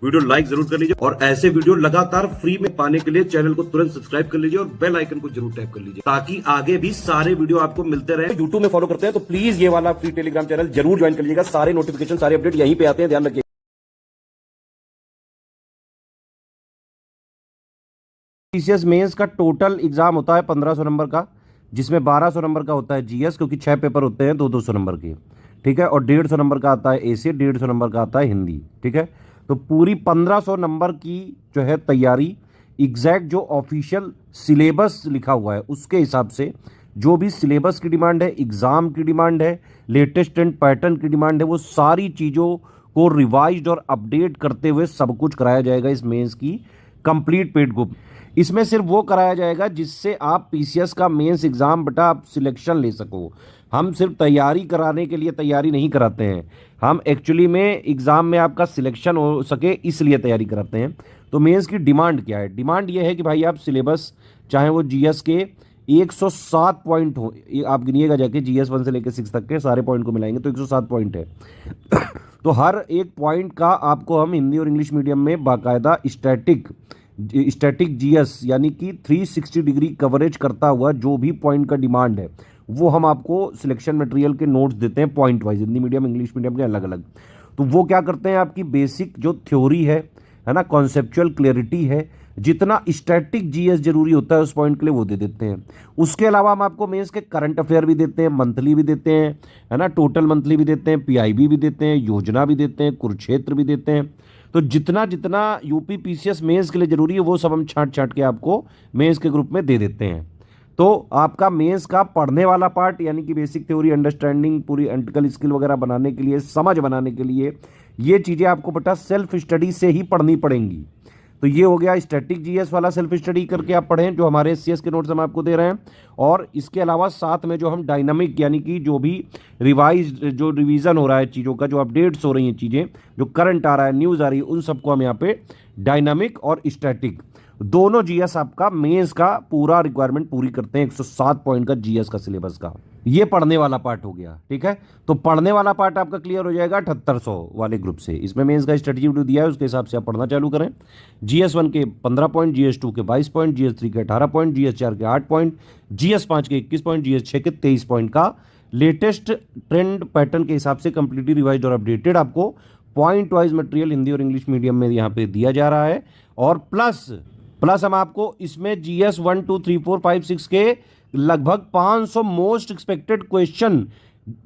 Video like जरूर कर लीजिए और ऐसे वीडियो लगातार फ्री में पाने के लिए चैनल को तुरंत सब्सक्राइब कर लीजिए और बेल आइकन को जरूर टैप कर लीजिए ताकि आगे भी सारे वीडियो आपको मिलते रहे। यूट्यूब में फॉलो करते हैं तो प्लीज ये वाला फ्री टेलीग्राम चैनल जरूर ज्वाइन कर लीजिएगा। सारे नोटिफिकेशन सारे अपडेट यहीं पे आते हैं, ध्यान रखिए। पीसीएस मेंस का टोटल एग्जाम होता है 1500 नंबर का, जिसमें 1200 नंबर का होता है जीएस, क्योंकि 6 पेपर होते हैं 200 नंबर के, ठीक है। और 150 नंबर का आता है एसी, 150 नंबर का आता है हिंदी, ठीक है। तो पूरी 1500 नंबर की जो है तैयारी एग्जैक्ट जो ऑफिशियल सिलेबस लिखा हुआ है उसके हिसाब से, जो भी सिलेबस की डिमांड है, एग्जाम की डिमांड है, लेटेस्ट ट्रेंड पैटर्न की डिमांड है, वो सारी चीज़ों को रिवाइज्ड और अपडेट करते हुए सब कुछ कराया जाएगा इस मेंस की कंप्लीट पेड ग्रुप। इसमें सिर्फ वो कराया जाएगा जिससे आप पीसीएस का मेंस एग्जाम बेटा आप सिलेक्शन ले सको। हम सिर्फ तैयारी कराने के लिए तैयारी नहीं कराते हैं, हम एक्चुअली में एग्जाम में आपका सिलेक्शन हो सके इसलिए तैयारी कराते हैं। तो मेंस की डिमांड क्या है? डिमांड ये है कि भाई आप सिलेबस चाहे वो जीएस के 107 पॉइंट हो, आप गिनिएगा जाके जीएस 1 से लेकर 6 तक के सारे पॉइंट को मिलाएंगे तो 107 पॉइंट है। तो हर एक पॉइंट का आपको हम हिंदी और इंग्लिश मीडियम में बाकायदा स्टैटिक जीएस यानी कि 360 डिग्री कवरेज करता हुआ जो भी पॉइंट का डिमांड है वो हम आपको सिलेक्शन मटेरियल के नोट्स देते हैं point wise, Hindi medium English medium के अलग अलग। तो वो क्या करते हैं, आपकी बेसिक जो थ्योरी है ना, कॉन्सेप्चुअल क्लैरिटी है, जितना स्टैटिक जीएस जरूरी होता है उस पॉइंट के लिए वो दे देते हैं। उसके अलावा हम आपको मेंस के करंट अफेयर भी देते हैं, मंथली भी देते हैं, है ना, टोटल मंथली भी देते हैं, पीआईबी भी देते हैं, योजना भी देते हैं, कुरुक्षेत्र भी देते हैं। तो जितना जितना यूपी पीसीएस मेंस के लिए जरूरी है वो सब हम छांट छांट के आपको मेंस के ग्रुप में दे देते हैं। तो आपका मेंस का पढ़ने वाला पार्ट यानी कि बेसिक थ्योरी, अंडरस्टैंडिंग, पूरी एंटिकल स्किल वगैरह बनाने के लिए, समझ बनाने के लिए ये चीज़ें आपको बेटा सेल्फ स्टडी से ही पढ़नी पड़ेंगी। तो ये हो गया स्टैटिक जीएस वाला, सेल्फ स्टडी करके आप पढ़ें जो हमारे एससीएस के नोट्स हम आपको दे रहे हैं। और इसके अलावा साथ में जो हम डायनामिक यानी कि जो भी जो रिवीजन हो रहा है चीज़ों का, जो अपडेट्स हो रही हैं चीज़ें, जो करंट आ रहा है, न्यूज़ आ रही है, उन सबको हम यहाँ पे डायनामिक और स्टैटिक दोनों जीएस आपका मेंस का पूरा रिक्वायरमेंट पूरी करते हैं। 107 पॉइंट का जीएस का सिलेबस का ये पढ़ने वाला पार्ट हो गया, ठीक है। तो पढ़ने वाला पार्ट आपका क्लियर हो जाएगा 7800 वाले ग्रुप से। इसमें मेंस का स्ट्रेटजी वीडियो दिया है, उसके हिसाब से आप पढ़ना चालू करें। जीएस 1 के 15 पॉइंट, जीएस 2 के 22 पॉइंट, जीएस 3 के 18 पॉइंट, जीएस 4 के 8 पॉइंट, जीएस 5 के 21 पॉइंट, जीएस 6 के 23 पॉइंट का लेटेस्ट ट्रेंड पैटर्न के हिसाब से कंप्लीटली रिवाइज्ड और अपडेटेड आपको पॉइंट वाइज मटेरियल हिंदी और इंग्लिश मीडियम में यहाँ पे दिया जा रहा है। और प्लस हम आपको इसमें जीएस 1 2 3 4 5 6 के लगभग 500 मोस्ट एक्सपेक्टेड क्वेश्चन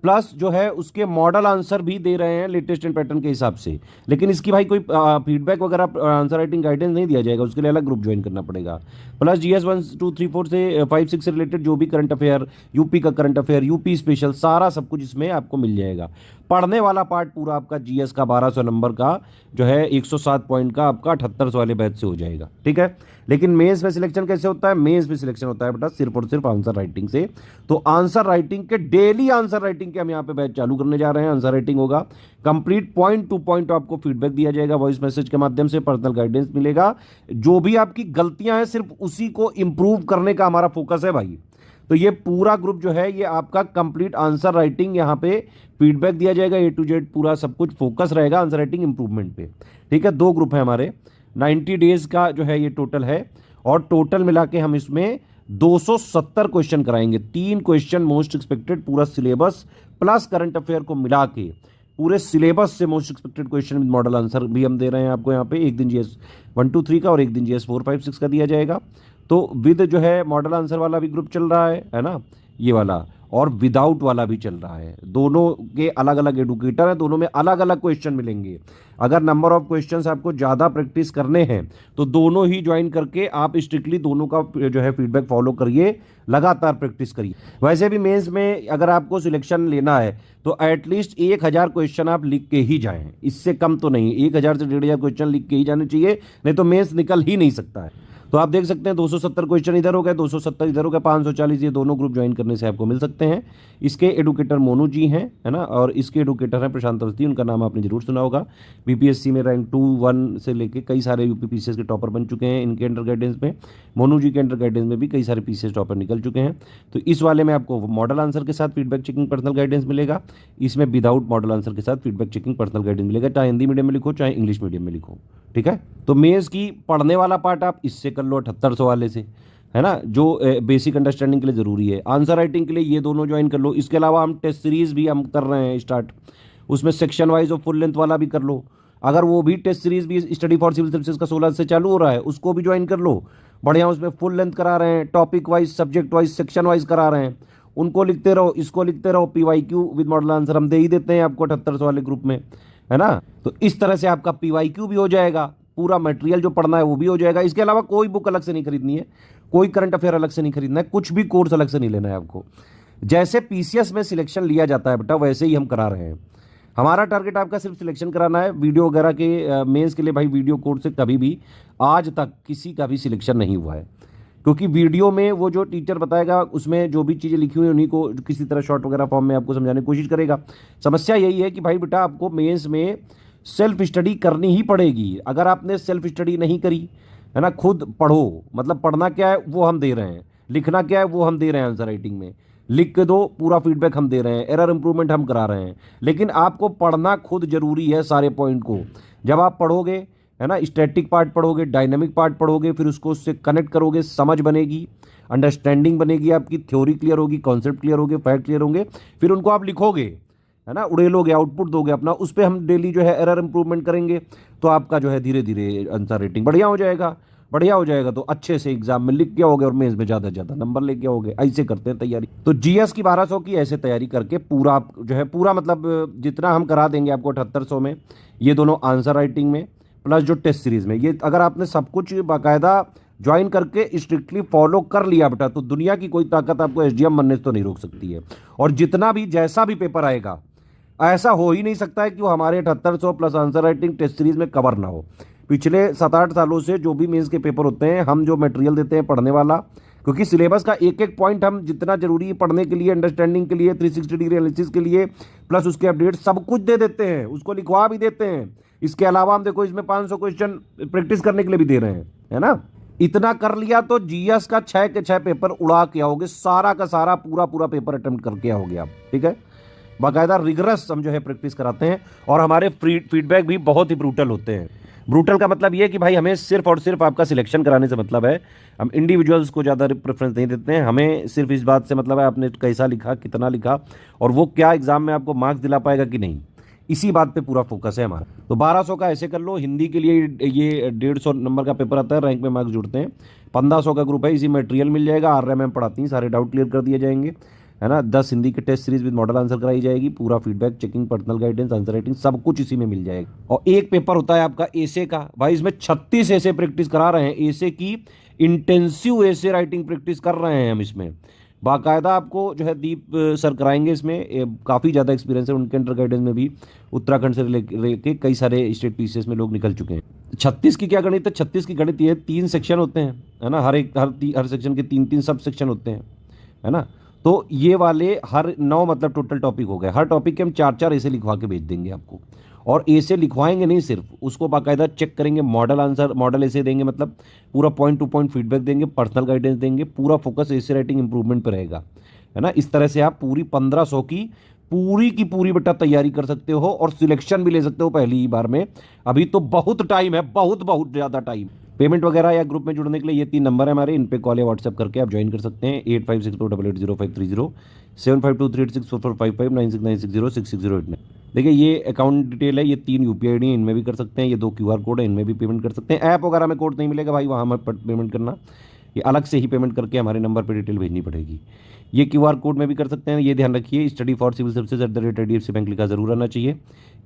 प्लस जो है उसके मॉडल आंसर भी दे रहे हैं लेटेस्ट एंड पैटर्न के हिसाब से। लेकिन इसकी भाई कोई फीडबैक वगैरह आंसर राइटिंग गाइडेंस नहीं दिया जाएगा, उसके लिए अलग ग्रुप ज्वाइन करना पड़ेगा। प्लस जीएस 1 2 3 4 से 5 6 से रिलेटेड जो भी करंट अफेयर, यूपी का करंट अफेयर, यूपी स्पेशल, सारा सब कुछ इसमें आपको मिल जाएगा। पढ़ने वाला पार्ट पूरा आपका जीएस का 1200 नंबर का जो है 107 पॉइंट का आपका 7800 वाले बैच से हो जाएगा, ठीक है। लेकिन मेंस में सिलेक्शन कैसे होता है? मेंस में सिलेक्शन होता है बेटा सिर्फ और सिर्फ आंसर राइटिंग से। तो आंसर राइटिंग के डेली आंसर राइटिंग के हम यहाँ पे बैच चालू करने जा रहे हैं। आंसर राइटिंग होगा कंप्लीट पॉइंट टू पॉइंट, आपको फीडबैक दिया जाएगा वॉइस मैसेज के माध्यम से, पर्सनल गाइडेंस मिलेगा। जो भी आपकी गलतियां हैं सिर्फ उसी को इंप्रूव करने का हमारा फोकस है भाई। तो ये पूरा ग्रुप जो है ये आपका कंप्लीट आंसर राइटिंग, यहाँ पे फीडबैक दिया जाएगा A to Z, पूरा सब कुछ फोकस रहेगा आंसर राइटिंग इंप्रूवमेंट पे, ठीक है। 2 ग्रुप है हमारे, 90 डेज का जो है ये टोटल है। और टोटल मिला के हम इसमें 270 क्वेश्चन कराएंगे। 3 क्वेश्चन मोस्ट एक्सपेक्टेड पूरा सिलेबस प्लस करंट अफेयर को मिला के पूरे सिलेबस से most expected question with model answer भी हम दे रहे हैं आपको यहाँ पे। एक दिन जीएस 1 2 3 का और एक दिन जीएस 4 5 6 का दिया जाएगा। तो विद जो है मॉडल आंसर वाला भी ग्रुप चल रहा है ना, ये वाला, और विदाउट वाला भी चल रहा है। दोनों के अलग अलग एडुकेटर हैं, दोनों में अलग अलग क्वेश्चन मिलेंगे। अगर नंबर ऑफ क्वेश्चंस आपको ज़्यादा प्रैक्टिस करने हैं तो दोनों ही ज्वाइन करके आप स्ट्रिक्टली दोनों का जो है फीडबैक फॉलो करिए, लगातार प्रैक्टिस करिए। वैसे भी मेंस में अगर आपको सिलेक्शन लेना है तो एटलीस्ट 1000 क्वेश्चन आप लिख के ही जाएं, इससे कम तो नहीं। 1000 से 1500 क्वेश्चन लिख के ही जाने चाहिए, नहीं तो मेंस निकल ही नहीं सकता है। तो आप देख सकते हैं 270 क्वेश्चन इधर हो गए, 270 इधर हो गए, 540 ये दोनों ग्रुप ज्वाइन करने से आपको मिल सकते हैं। इसके एडुकेटर मोनू जी हैं, है ना, और इसके एडुकेटर हैं प्रशांत अवस्थी, उनका नाम आपने जरूर सुना होगा। बीपीएससी में रैंक 2, 1 से लेके कई सारे यूपी पीसीएस के टॉपर बन चुके हैं इनके अंडर गाइडेंस में। मोनू जी के अंडर गाइडेंस में भी कई सारे पीसीएस टॉपर निकल चुके हैं। तो इस वाले में आपको मॉडल आंसर के साथ फीडबैक चेकिंग पर्सनल गाइडेंस मिलेगा, इसमें विदाउट मॉडल आंसर के साथ फीडबैक चेकिंग पर्सनल गाइडेंस मिलेगा, चाहे हिंदी मीडियम में लिखो चाहे इंग्लिश मीडियम में लिखो। ठीक है, तो मेंस की पढ़ने वाला पार्ट आप इससे कर लो 7800 वाले से, है ना, जो बेसिक अंडरस्टैंडिंग के लिए ज़रूरी है। आंसर राइटिंग के लिए ये दोनों ज्वाइन कर लो। इसके अलावा हम टेस्ट सीरीज़ भी हम कर रहे हैं स्टार्ट, उसमें सेक्शन वाइज और फुल लेंथ वाला भी कर लो। अगर वो भी टेस्ट सीरीज़ भी स्टडी फॉर सिविल सर्विसेज का 16 से चालू हो रहा है, उसको भी ज्वाइन कर लो। बढ़िया, उसमें फुल लेंथ करा रहे हैं, topic wise, subject wise, section wise करा रहे हैं। उनको लिखते रहो, इसको लिखते रहो। PYQ विद मॉडल आंसर हम दे ही देते हैं आपको 7800 वाले ग्रुप में, है ना। तो इस तरह से आपका PYQ भी हो जाएगा, पूरा मटेरियल जो पढ़ना है वो भी हो जाएगा। इसके अलावा कोई बुक अलग से नहीं खरीदनी है, कोई करंट अफेयर अलग से नहीं खरीदना है, कुछ भी कोर्स अलग से नहीं लेना है आपको। जैसे PCS में सिलेक्शन लिया जाता है बेटा, वैसे ही हम करा रहे हैं। हमारा टारगेट आपका सिर्फ सिलेक्शन कराना है। वीडियो वगैरह के मेंस के लिए भाई वीडियो कोर्स से कभी भी आज तक किसी का भी सिलेक्शन नहीं हुआ है, क्योंकि वीडियो में वो जो टीचर बताएगा उसमें जो भी चीज़ें लिखी हुई उन्हीं को किसी तरह शॉर्ट वगैरह फॉर्म में आपको समझाने की कोशिश करेगा। समस्या यही है कि भाई बेटा आपको मेंस में सेल्फ स्टडी करनी ही पड़ेगी। अगर आपने सेल्फ स्टडी नहीं करी, है ना, खुद पढ़ो, मतलब पढ़ना क्या है वो हम दे रहे हैं, लिखना क्या है वो हम दे रहे हैं, आंसर राइटिंग में लिख के दो, पूरा फीडबैक हम दे रहे हैं, एरर इंप्रूवमेंट हम करा रहे हैं। लेकिन आपको पढ़ना खुद जरूरी है सारे पॉइंट को। जब आप पढ़ोगे, है ना, स्टैटिक पार्ट पढ़ोगे, डायनामिक पार्ट पढ़ोगे, फिर उसको उससे कनेक्ट करोगे, समझ बनेगी, अंडरस्टैंडिंग बनेगी, आपकी थ्योरी क्लियर होगी, कॉन्सेप्ट क्लियर होगे, फैक्ट क्लियर होंगे, फिर उनको आप लिखोगे, है ना, उड़ेलोगे, आउटपुट दोगे अपना, उस पर हम डेली जो है एरर इंप्रूवमेंट करेंगे। तो आपका जो है धीरे धीरे आंसर रेटिंग बढ़िया हो जाएगा। बढ़िया हो जाएगा तो अच्छे से एग्जाम में लिख के आओगे और मेंस में ज़्यादा से ज़्यादा नंबर लेके आओगे। ऐसे करते हैं तैयारी। तो GS की 1200 की ऐसे तैयारी करके पूरा आप जो है पूरा मतलब जितना हम करा देंगे आपको 7800 में, ये दोनों आंसर राइटिंग में प्लस जो टेस्ट सीरीज में, ये अगर आपने सब कुछ बाकायदा ज्वाइन करके स्ट्रिक्टली फॉलो कर लिया बेटा, तो दुनिया की कोई ताकत आपको SDM बनने से तो नहीं रोक सकती है। और जितना भी जैसा भी पेपर आएगा, ऐसा हो ही नहीं सकता है कि वो हमारे 7800 plus answer writing test series में कवर ना हो। पिछले 7-8 सालों से जो भी मेंस के पेपर होते हैं, हम जो मटेरियल देते हैं पढ़ने वाला, क्योंकि सिलेबस का एक एक पॉइंट हम जितना जरूरी है पढ़ने के लिए, अंडरस्टैंडिंग के लिए, 360 डिग्री एनालिसिस के लिए, प्लस उसके अपडेट सब कुछ दे देते हैं, उसको लिखवा भी देते हैं। इसके अलावा हम देखो इसमें 500 क्वेश्चन प्रैक्टिस करने के लिए भी दे रहे हैं, है ना। इतना कर लिया तो GS का 6 के 6 पेपर उड़ा के आओगे, सारा का सारा पूरा पेपर अटेम्प्ट करके आओगे आप। ठीक है, बाकायदा रिगरस हम जो है प्रैक्टिस कराते हैं, और हमारे फीडबैक भी बहुत ही ब्रूटल होते हैं। ब्रूटल का मतलब ये है कि भाई हमें सिर्फ और सिर्फ आपका सिलेक्शन कराने से मतलब है, हम इंडिविजुअल्स को ज़्यादा प्रेफरेंस नहीं देते हैं। हमें सिर्फ इस बात से मतलब है आपने कैसा लिखा, कितना लिखा, और वो क्या एग्जाम में आपको मार्क्स दिला पाएगा कि नहीं, इसी बात पे पूरा फोकस है हमारा। तो 1200 का ऐसे कर लो। हिंदी के लिए ये 150 नंबर का पेपर आता है, रैंक में मार्क्स जुड़ते हैं। 1500 का ग्रुप है, इसी मटेरियल मिल जाएगा, आर्या मैम पढ़ाती हैं, सारे डाउट क्लियर कर दिए जाएंगे, है ना। 10 हिंदी के test series with model answer कराई जाएगी, पूरा feedback checking, personal guidance, answer writing सब कुछ इसी में मिल जाएगा। और एक पेपर होता है आपका एसे का, भाई इसमें 36 ऐसे प्रैक्टिस करा रहे हैं, एसे की इंटेंसिव ऐसे राइटिंग प्रैक्टिस कर रहे हैं हम इसमें। बाकायदा आपको जो है दीप सर कराएंगे इसमें, काफ़ी ज़्यादा एक्सपीरियंस है उनके अंडर गाइडेंस में भी। उत्तराखंड से लेके कई सारे स्टेट पीसीएस में लोग निकल चुके हैं। 36 की क्या गणित है, 36 की गणित ये 3 सेक्शन होते हैं, है ना, हर सेक्शन के 3-3 सब सेक्शन होते हैं, है ना। तो ये वाले हर 9 मतलब टोटल टॉपिक हो गए, हर टॉपिक के हम 4-4 ऐसे लिखवा के भेज देंगे आपको। और ऐसे लिखवाएंगे नहीं सिर्फ, उसको बाकायदा चेक करेंगे, मॉडल आंसर, मॉडल ऐसे देंगे, मतलब पूरा पॉइंट टू पॉइंट फीडबैक देंगे, पर्सनल गाइडेंस देंगे, पूरा फोकस ऐसे राइटिंग इंप्रूवमेंट पर रहेगा, है ना। इस तरह से आप पूरी 1500 की पूरी बेटा तैयारी कर सकते हो और सिलेक्शन भी ले सकते हो पहली ही बार में। अभी तो बहुत टाइम है, बहुत ज़्यादा टाइम। पेमेंट वगैरह या ग्रुप में जुड़ने के लिए ये 3 नंबर है हमारे, इन पे कॉल या व्हाट्सएप करके आप ज्वाइन कर सकते हैं। 8564880530, 7523644559, 9696066089। देखिए ये अकाउंट डिटेल है, ये 3 UPI ID है, इनमें भी कर सकते हैं। ये 2 QR कोड है, इनमें भी पेमेंट कर सकते हैं। ऐप वगैरह में कोड नहीं मिलेगा भाई, वहाँ हमें पेमेंट करना, ये अलग से ही पेमेंट करके हमारे नंबर पर डिटेल भेजनी पड़ेगी। ये QR कोड में भी कर सकते हैं, ये ध्यान रखिए, study for civil services @IDFC bank लिखा जरूर आना चाहिए।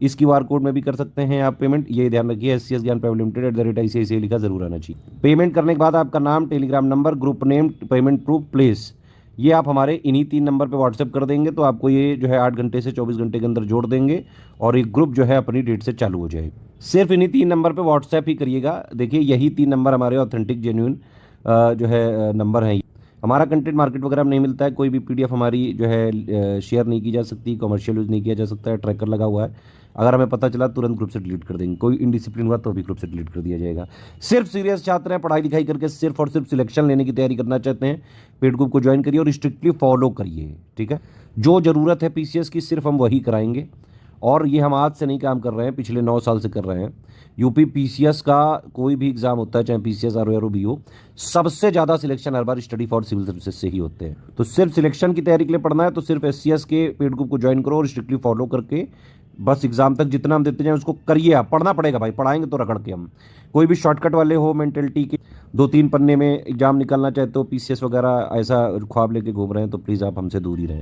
इस QR कोड में भी कर सकते हैं आप पेमेंट, ये ध्यान रखिए, SCS ज्ञान प्राइवेट लिमिटेड @ICICI लिखा जरूर आना चाहिए। पेमेंट करने के बाद आपका नाम, Telegram number, group name, payment proof, place, ये आप हमारे इन्हीं 3 नंबर पे व्हाट्सएप कर देंगे तो आपको ये जो है 8 घंटे से 24 घंटे के अंदर जोड़ देंगे और एक ग्रुप जो है अपनी डेट से चालू हो जाएगा। सिर्फ इन्हीं 3 नंबर पे व्हाट्सएप ही करिएगा। देखिए यही 3 नंबर हमारे ऑथेंटिक जेन्युइन जो है नंबर हैं। हमारा कंटेंट मार्केट वगैरह में नहीं मिलता है, कोई भी पीडीएफ हमारी जो है शेयर नहीं की जा सकती, कमर्शियल यूज़ नहीं किया जा सकता है, ट्रैकर लगा हुआ है। अगर हमें पता चला तुरंत ग्रुप से डिलीट कर देंगे, कोई इनडिसिप्लिन हुआ तो भी ग्रुप से डिलीट कर दिया जाएगा। सिर्फ सीरियस छात्र हैं, पढ़ाई लिखाई करके सिर्फ और सिर्फ सिलेक्शन लेने की तैयारी करना चाहते हैं, पेड ग्रुप को ज्वाइन करिए और स्ट्रिक्टली फॉलो करिए, ठीक है। जो ज़रूरत है पीसीएस की सिर्फ हम वही कराएंगे और ये हम आज से नहीं काम कर रहे हैं, पिछले 9 साल से कर रहे हैं। यूपी पीसीएस का कोई भी एग्जाम होता है, चाहे पीसीएस आर भी हो, सबसे ज़्यादा सिलेक्शन हर बार स्टडी फॉर सिविल सर्विसेज से ही होते हैं। तो सिर्फ सिलेक्शन की तैयारी के लिए पढ़ना है तो सिर्फ एससीएस के पेड ग्रुप को ज्वाइन करो और स्ट्रिक्टली फॉलो करके बस एग्जाम तक जितना हम देते जाएं उसको करिए। आप पढ़ना पड़ेगा भाई, पढ़ाएंगे तो रगड़ के हम। कोई भी शॉर्टकट वाले हो मेंटेलिटी के 2-3 पन्ने में एग्जाम निकालना चाहते हो, पीसीएस वगैरह ऐसा ख्वाब लेके घूम रहे हैं तो प्लीज़ आप हमसे दूर ही रहें।